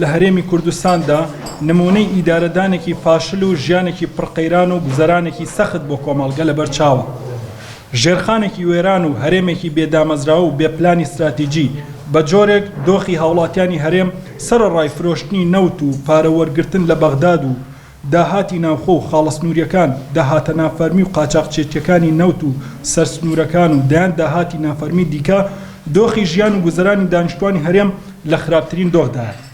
لە هەرێمی کوردستاندا نمونەی ئیدارەدانێکی فاشل و ژیانێکی پڕقەیران و گوزەرانێکی سەخت بۆ کۆمەڵگە لەبەر چاوە. ژێرخانێکی وێران و هەرێمێکی بێدامەزراوە و بێپلانی استراتیجی بە جۆرێک دۆخی هاوڵاتیانی هەرێم سەرڕای فرۆشتنی نەوت و پارەوەرگرتن لە بەغداد و داهاتی ناوخۆ و خاڵسنووریەکان داهاتە نافەرمی و قاچاقچێتیەکانی نەوت و سەرسنوورەکان و دایان داهاتی نافەرمی دیکە دۆخی ژیان و گوزەرانی دانیشتوانی هەرێم لە خراپترین دۆخدایە.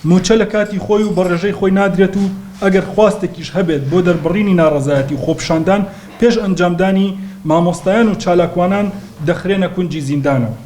موچە لە کاتی خۆی و بەڕێژەی خۆی نادرێت و ئەگەر خواستێکیش هەبێت بۆ دەربڕینی ناڕەزایەتی و خۆپشاندان پێش ئەنجامدانی مامۆستایان و چالاکوانان دەخرێنە کونجی زیندانەوە.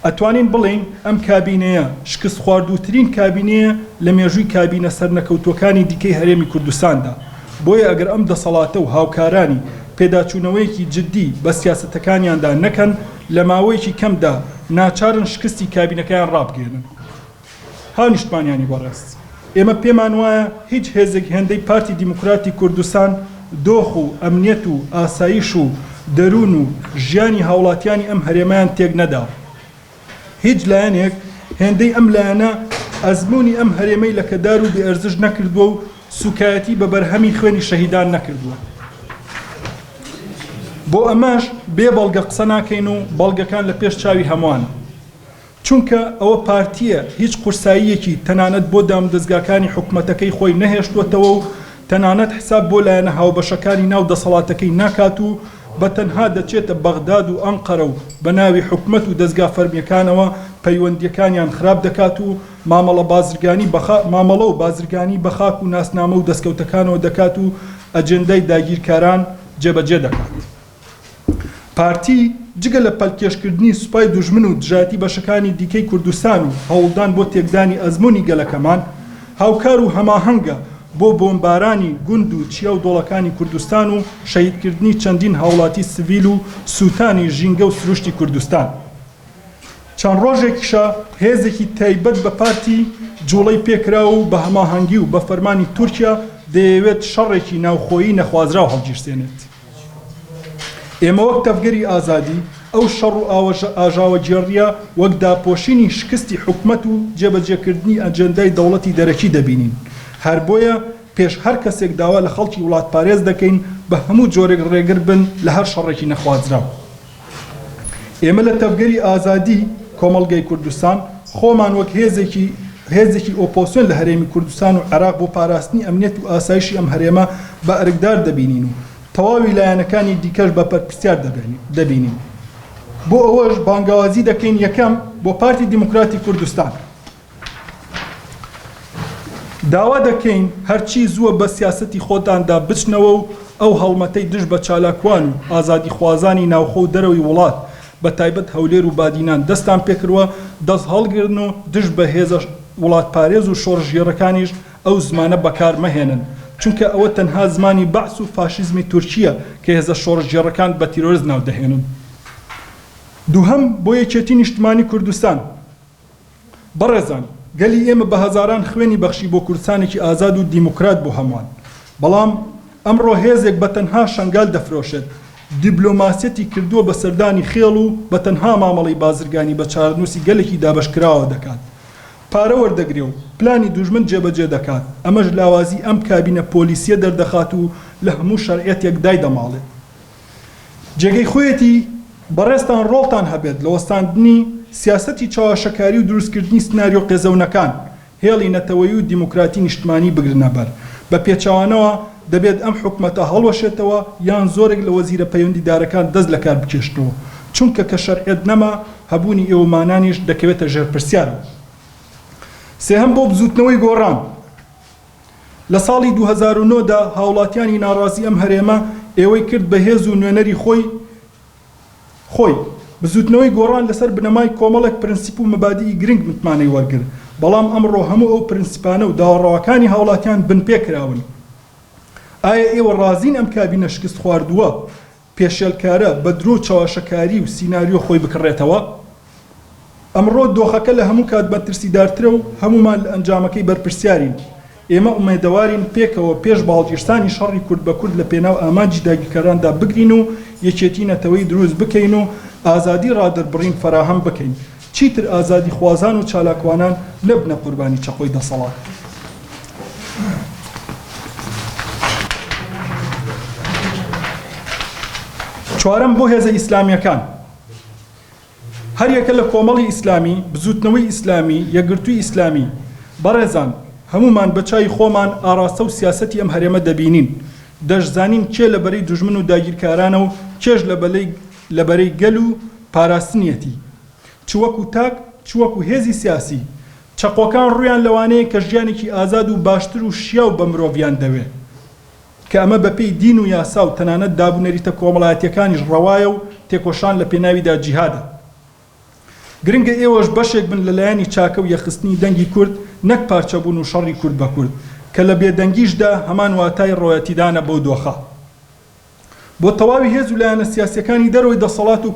ئەتوانین بڵین ئەم کابینەیە شکست خواردووترین کابینەیە لە مێژووی کابینە سەرنەکەوتوەکانی دیکەی هەرێمی کوردستاندا. بۆیە ئەگەر ئەم دەسەڵاتە و هاوکارانی پێداچوونەوەیەکی جددی بە سیاسەتەکانیاندا نەکەن لە ماوەیەکی کەمدا ناچارن شکستی کابینەکەیان ڕابگێنن. هاونیشتمانیانی بەڕێست، ئێمە پێمان وایە هیچ هێزێک هێندەی پارتی دیموکراتی کوردستان دۆخ و ئەمنیەت و ئاسایش و دەروون و ژیانی هاوڵاتیانی ئەم هەرێمەیان تێک نەدا. هیچ لایەنێک هێندەی ئەم لایەنە ئەزمموی ئەم هەرێمەی لە کەدار و بێئەرزش نەکردووە و سوکایەتی بە بەرهەمی خوێنی شەهیدان نەکردووە. بۆ ئەمەش بێ بەڵگە قسە ناکەین و بەڵگەکان لە پێش چاوی هەمووان. چونکە ئەوە پارتیە هیچ قورساییەکی تەنانەت بۆ دامدەستگاکانی حکومەتەکەی خۆی نەهێشتوەتەوە و تەنانەت حساب بۆ لایەنە هاوبەشەکانی ناو دەسەڵاتەکەی ناکات و بە تەنها دەچێتە بەغداد و ئەنقەرە و بە ناوی حکومەت و دەستگا فەرمیەکانەوە پەیوەندیەکانیان خراپ دەکات و مامەڵە و بازرگانی بە خاک و ناسنامە و دەستکەوتەکانەوە دەکات و ئەجێندای داگیرکاران جێبەجێ دەکات. پارتی جگە لە پەلکێشکردنی سوپای دوژمن و دژاتی بەشەکانی دیکەی کوردستان و هەوڵدان بۆ تێکدانی ئەزمموی گەلەکەمان هاوکار و هەماهەنگە بۆ بۆمبارانی گوند و چیا و دۆڵەکانی کوردستان و شەهیدکردنی چەندین هاوڵاتی سڤیل و سووتانی ژینگە و سروشتی کوردستان. چەند ڕۆژێکیشە هێزێکی تایبەت بە پارتی جوڵەی پێکراوە و بە هەماهەنگی و بە فەرمانی تورکیا دەیەوێت شەڕێکی ناوخۆیی نەخوازراو هەڵگیرسێنێت. ئێمە وەک تەفگەری ئازادی ئەو شەڕ و ئاژاوە جێڕیە وەک داپۆشینی شکستی حکومەت و جێبەجێکردنی ئەجەندای دەوڵەتی دەرەکی دەبینین. هەر بۆیە پێش هەر کەسێک داوا لە خەڵکی وڵات پارێز دەکەین بە هەموو جۆرێک ڕێگر بن لە هەر شەڕێکی نەخوازراو. ئێمە لە تەفگەری ئازادی کۆمەڵگەی کوردستان خۆمان وەک هێزێکی ئۆپۆسیۆن لە هەرێمی کوردستان و عێراق بۆ پاراستنی ئەمنیەت و ئاسایشی ئەم هەرێمە بە ئەرکدار دەبینین و تەواوی لایەنەکانی دیکەش بە پەرپرسیار دەبینین. بۆ ئەوەش بانگاوازی دەکەین یەکەم بۆ پارتی دیموکراتی کوردستان. داوا دەکەین هەرچی زووە بە سیاسەتی خۆتاندا بچنەوە و ئەو هەڵمەتەی دژ بە چالاکوان و ئازادی خوازانی ناوخۆ و دەرەوەی وڵات بە تایبەت هەولێر و بادینان دەستان پێکردووە دەست هەڵگرن و دژ بە هێزە وڵات پارێز و شۆڕژێڕەکانیش ئەو زمانە بەکار مەهێنن. چونکە ئەوە تەنها زمانی بەعس و فاشیزمی تورکیە کە هێزە شۆڕژێڕەکان بە تیرۆریزم ناو دەهێنن. دووهەم بۆ یەکێتی نیشتمانی کوردستان. بەڕێزان، گەلی ئێمە بە هەزاران خوێنی بەخشی بۆ کوردستانێکی ئازاد و دیموکرات بۆ هەمووان. بەڵام ئەمڕۆ هێزێک بە تەنها شەنگال دەفرۆشێت، دیبلۆماسیەتی کردووە بە سەردانی خێڵ و بە تەنها مامەڵەی بازرگانی بە چارەنووسی گەلێکی دابەشکراوە دەکات. پارە وەردەگرێ و پلانی دوژمن جێبەجێ دەکات. ئەمەش لاوازی ئەم کابینە پۆلیسیە دەردەخات و لە هەموو شەرعەتێک دای دەماڵێت. جێگەی خۆیەتی بەڕێستان ڕۆڵتان هەبێت لە وەستاندنی سیاسەتی چاواشەکاری و دروستکردنی سناریۆ قێزەونەکان هێڵی نەتەوەیی و دیموکراتی نیشتمانی بگرنەبەر. بە پێچەوانەوە دەبێت ئەم حکومەتە هەڵوەشێتەوە یان زۆرێک لە وەزیرە پەیوەندیدارەکان دەست لە کار بکێشتەوە، چونکە کە شەرعەت نەما هەبوونی ئێوەمانانیش دەکەوێتە ژێرپرسیارەوە. سێهەم بۆ بزوتنەوەی گۆڕان. لە ساڵی 2009دا هاوڵاتیانی ناڕازی ئەم هەرێمە ئێوەی کرد بە هێز و نوێنەری خۆی بزوتنەوەی گۆڕان لەسەر بنەمای کۆمەڵێک پرنسیپ و مەبادی گرنگ متمانەی وەرگر. بەڵام ئەمڕۆ هەموو ئەو پرنسیپانە و داوەڕەوەکانی هاوڵاتیان بن پێکراون. ئایا ئێوە ڕازین ئەم کابینە شکست خواردووە پێشێلکارە بە درۆ چاواشەکاری و سیناریۆ خۆی بکڕێتەوە؟ ئەمڕۆ دۆخەکە لە هەموو کات بەترسیدارترە و هەمومان لە ئەنجامەکەی بەرپرسیارین. ئێمە ئومێدەوارین پێکەوە پێش باڵگیرسانی شەڕی کورد بە کورد لە پێناو ئامانجی داگیرکاراندا بگرین و یەکێتی نەتەوەی دروست بکەین و ئازادی ڕادەربڕین فراهەم بکەین. چیتر ئازادی خوازان و چالاکوانان لەبنە قوربانی چەقۆی دەسەڵات. چوارەم بۆ هێزە ئیسلامیەکان. هەر یەکە لە کۆمەڵی ئیسلامی، بزوتنەوەی ئیسلامی، یەکگرتووی ئیسلامی بەڕێزان هەمومان بە چای خۆمان ئاراستە و سیاسەتی ئەم هەرێمە دەبینین. دەشزانین کێ لەبەرەی دوژمن و داگیرکارانە و کێش لەبەرەی گەل و پاراستنیەتی. چ وەکو تاک چ وەکو هێزی سیاسی. چەقۆکان ڕویان لەوانەیە کە ژیانێکی ئازاد و باشتر و شیاو بە مرۆڤیان دەوێت. کە ئەمە بەپێی دین و یاسا و تەنانەت دابوونەریتە کۆمەڵایەتیەکانیش ڕەوایە و تێکۆشان لە پێناویدا جیهادە. گرنگە ئێوەش بەشێک بن لەلایەنی چاکە و یەخستنی دەنگی کورد نەک پارچەبوون و شەڕی کورد بە کورد کە لە بێدەنگیشدا هەمان واتای ڕۆیەتیدانە بەو دۆخە. بۆ تەواوی هێز و لایەنە سیاسیەکانی دەرەوەی دەسەڵات و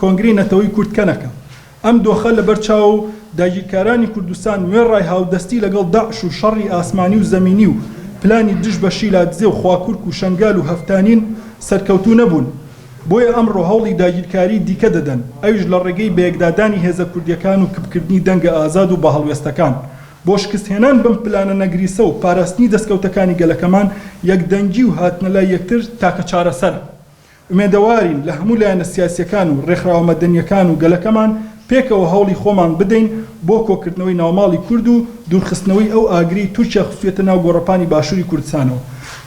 کۆنگرەی نەتەوەی کوردکەنەکە. ئەم دۆخە لەبەرچاو و داگیرکارانی کوردستان وێڕای هاودەستی لەگەڵ داعش و شەڕی ئاسمانی و زەمینی و پلانی دژ بە شیلاتزێ و خواکورک و شەنگال و هەفتانین سەرکەوتوو نەبوون. بۆیە ئەمڕۆ هەوڵی داگیرکاری دیکە دەدەن، ئەویش لە ڕێگەی بەیەکدادانی هێزە کوردیەکان و کبکردنی دەنگە ئازاد و بە هەڵوێستەکان. بۆ شکستهێنان بم پلانە نەگریسە و پاراستنی دەستکەوتەکانی گەلەکەمان یەکدەنگی و هاتنە لای یەکتر تاکە چارەسەرە. ئومێدەوارین لە هەموو لایەنە سیاسیەکان و ڕێکخراوە مەدەنیەکان و گەلەکەمان پێکەوە هەوڵی خۆمان بدەین بۆ کۆکردنەوەی ناوماڵی کورد و دوورخستنەوەی ئەو ئاگری تورکیا خستوێتە ناو گۆڕەپانی باشووری کوردستانەوە.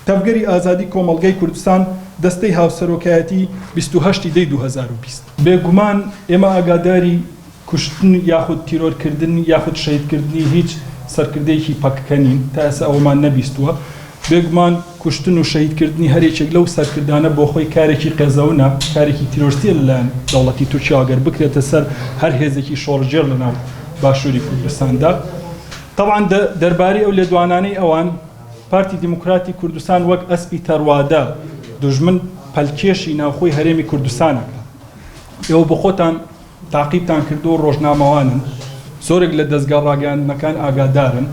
تەبگەری ئازادی کۆمەڵگەی کوردستان دەستەی هاوسەرۆکایەتی 28 دەی 2020. بێگومان ئێمە ئاگاداری کوشتن یاخود تیرۆرکردن یاخود شەیدکردنی هیچ سەرکردەیەکی پەکەنین تا ئێستا ئەومان نەبیستووە. بێگومان کوشتن و شەیدکردنی هەرێکێک لەو سەرکردانە بۆ خۆی کارێکی قێزەونە، کارێکی تیرۆرسیە لەلایەن دەوڵەتی تورکیا ئەگەر بکرێتە سەر هەر هێزێکی شۆڕژێر لەناو باشووری کوردستاندا. طبعاً دەربارەی ئەو لێدوانانەی ئەوان پارتی دیموکراتی کوردستان وەک ئەسپی تەروادە دوژمن پەلکێشی ناوخۆی هەرێمی کوردستانەکە. ئێوە بە خۆتان تاقیبتان کردو و ڕۆژنامەوانن، زۆرێک لە دەستگا ڕاگەیاندنەکان ئاگادارن.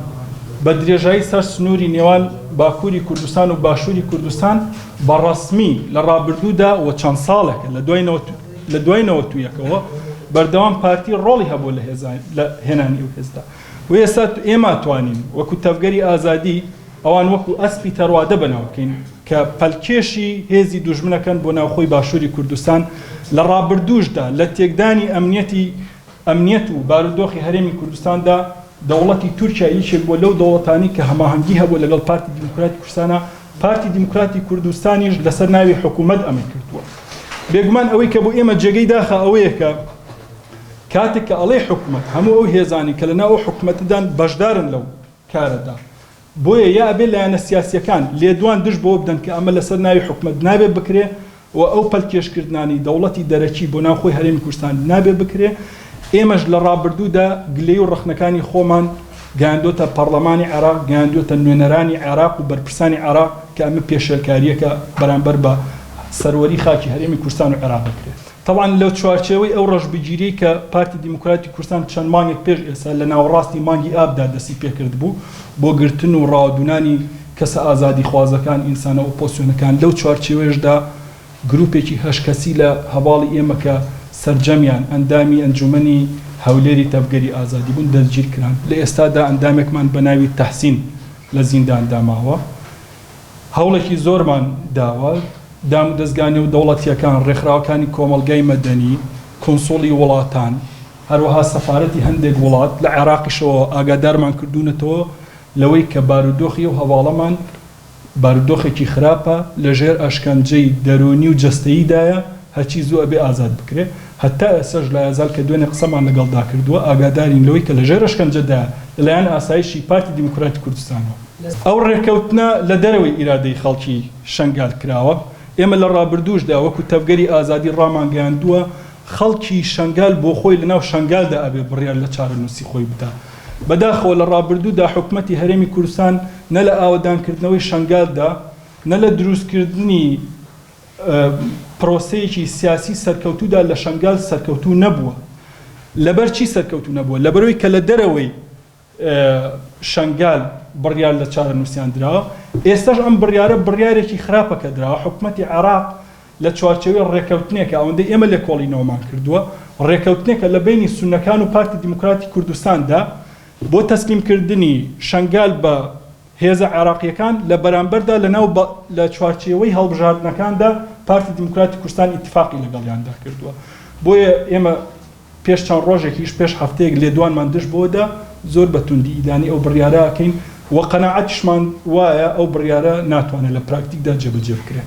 بە درێژایی سەر سنووری نێوان باکووری کوردستان و باشووری کوردستان بەڕەسمی لە ڕابردوودا و چەند ساڵێکە لە دوای نەوەتوویەکەوە بەردەوام پارتی ڕۆڵی هەبوو لە هێنانی ئەو هێزدا. و ئێستا ئێمە توانین وەکو تەفگەری ئازادی ئەوان وەکو ئەسپی تەروادە بەناو بکەین کە پەلکێشی هێزی دوژمنەکەن بۆ ناوخۆی باشووری کوردستان لە ڕابردووشدا لە تێکدانی ئەمنیەت و بارودۆخی هەرێمی کوردستاندا دەوڵەتی تورکیا یەکێک بۆ لەو دەوڵەتانی کە هەماهەنگی هەبوو لەگەڵ پارتی دیموکراتی کوردستانە، پارتی دیموکراتی کوردستانیش لەسەر ناوی حکوومەت ئەمە کردووە. بێگومان ئەوەی کە بۆ ئێمە جێگەی داخە ئەوەیە کە کاتێک کە ئەڵێ حکوومەت هەموو ئەو هێزانی کە لەناو ئەو حکوومەتدان بەشدارن لەو کارەدا، بۆیە یا ئەبێ لایەنە سیاسیەکان لێدوان دژ بۆ بدەن کە ئەمە لەسەر ناوی حکوومەت نابێ بکرێ و ئەو پەلکێشکردنانی دەوڵەتی دەرەکی بۆ ناوخۆی هەرێمی کوردستان نابێ بکرێ. ئێمەش لە ڕابردوودا گلەی و ڕەخنەکانی خۆمان گەیاندۆتە پەرلەمانی عێراق، گەیاندۆتە نوێنەرانی عێراق و بەرپرسانی عێراق کە ئەمە پێشێلکاریەکە بەرامبەر بە سەروەری خاکی هەرێمی کوردستان و عێراق بکرێت. طبعاً لەو چوارچێوەی ئەو ڕەشبگیری کە پارتی دیموکراتی کوردستان چەند مانگێک پێش ئێستا لە ناوەڕاستی مانگی ئابدا دەستی پێکرد بوو بۆ گرتن و ڕاودونانی کەسە ئازادی خوازەکان ئینسانە ئۆپۆزیسیۆنەکان، لەو چوارچێوەیەشدا گروپێکی هەشکەسی لە هەواڵی ئێمە کە سەرجەمیان ئەندامی ئەنجومەنی هەولێری تەفگەری ئازادی بوون دەستگیر کران. لە ئێستادا ئەندامێکمان بە ناوی تەحسین لە زیندان داماوە. هەوڵێکی زۆرمان داوە، دام و دەستگانی و دەوڵەتیەکان، ڕێکخراوەکانی کۆمەڵگەی مەدەنی، کۆنسۆڵی وڵاتان، هەروەها سەفارەتی هەندێک وڵات لە عێراقیشەوە ئاگادارمان کردوونەتەوە لەوەی کە بارودۆخی و هەواڵەمان بارودۆخێکی خراپە لەژێر ئەشکەنجەی دەرونی و جەستەییدایە، هەرچی زوو ئەبێ ئازاد بکرێ. هەتا ئێسەش لە یازال کە دوێنێ قسەمان لەگەڵدا کردووە ئاگادارین لەوەی کە لەژێر ئەشکەنجەدایە لەلایەن ئاسایشی پارتی دیموکراتی کوردستانەوە. ئەو ڕێکەوتنە لە دەرەوەی ئیرادەی خەڵکی شەنگال کراوە. ئێمە لە ڕابردووشدا وەکو تەفگەری ئازادی ڕامانگەیاندووە خەڵکی شەنگال بۆ خۆی لەناو شەنگالدا ئەبێ بڕیار لە چارەنووسی خۆی بدا. بەداخەوە لە ڕابردوودا حکوومەتی هەرێمی کوردستان نە لە ئاوەدانکردنەوەی شەنگالدا نە لە دروستکردنی پرۆسەیەکی سیاسی سەرکەوتوودا لە شەنگال سەرکەوتوو نەبووە. لەبەر چی سەرکەوتوو نەبووە؟ لەبەرەوەی کە لە دەرەوەی شەنگال بڕیار لە چارەنووسیان دراوە. ئێستاش ئەم بڕیارە بڕیارێکی خراپەکە دراوە. حکوومەتی عێراق لە چوارچێوەی ڕێکەوتنێکە ئەوەندەی ئێمە لە کۆڵینەوەمان کردووە ڕێکەوتنێکە لە بینی سونەکان و پارتی دیموکراتی کوردستاندا بۆ تەسلیمکردنی شنگال بە هێزە عێراقیەکان لە بەرامبەردا لە چوارچێوەی هەڵبژاردنەکاندا پارتی دیموکراتی کوردستان ئیتفاقی لەگەڵیاندا کردووە بۆیە ئێمە پێش چەند ڕۆژێکیش پێش هەفتەیەک لێدوانمان دشت بۆدا زۆر بەتوندی ئیدانی ئەو بڕیارە ئەکەین وە قەناعەتیشمان وایە ئەو بڕیارە ناتوانێت لە پراکتیکدا جێبەجێ بکرێت